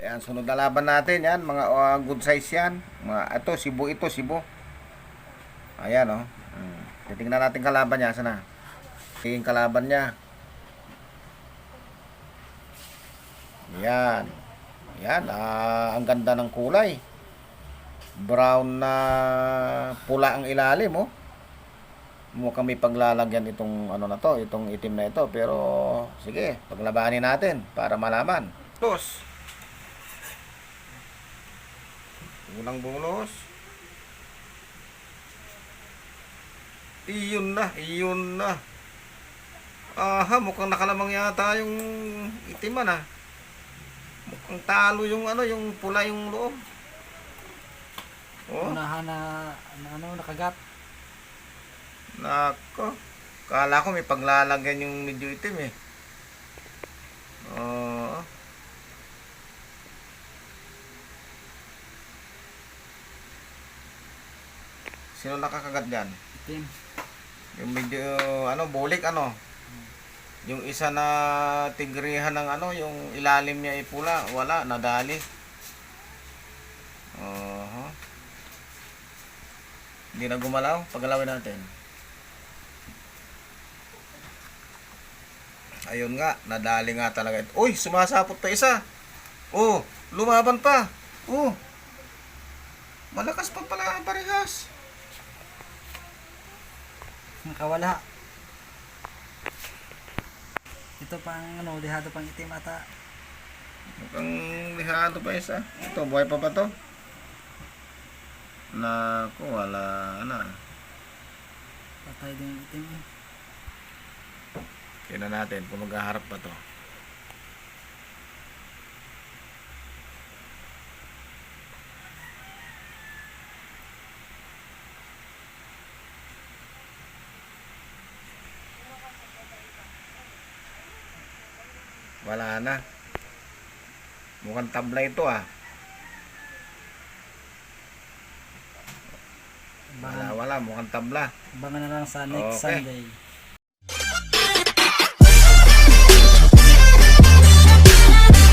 Ayan, sunod na laban natin. Yan, mga good size yan. Ito, Cebu ito, Cebu. Ayan, oh. Titingnan natin kalaban niya. Sana? Tingin kalaban niya. Yan. Yan, ang ganda ng kulay. Brown na pula ang ilalim, oh. Mukhang may paglalagyan itong ano na to, itong itim na ito. Pero, sige, paglabanin natin para malaman. Tos. Unang bulos. Iyon na, iyon na. Aha, mukhang nakalamang yata yung itiman, ah. Mukhang talo yung ano, yung pula yung loob. Oh, Unahan na ano, nakagat. nako. Kala ko may paglalagyan yung medyo itim eh. Oh. Sino nakakagat dyan? Itim. Yung medyo, ano, bulik, ano? Yung isa na tigrihan ng ano, yung ilalim niya ay pula. Wala, nadali. Hindi na gumalaw. Pagalawin natin. Ayun nga, nadali nga talaga. Uy, sumasapot pa isa. Oh, lumaban pa. Oh, malakas pa pala ang parehas. Nakawala. Ito pang ano, lihado pang itim ata. Mukhang lihado pa isa. Ito, buhay pa ba to? Naku, wala na. Patay din yung itim. Tingnan natin kung maghaharap pa to. Wala na. Mukhang tabla ito, ah. Wala, mukhang tabla. Abangan na lang sa next Okay. Sunday.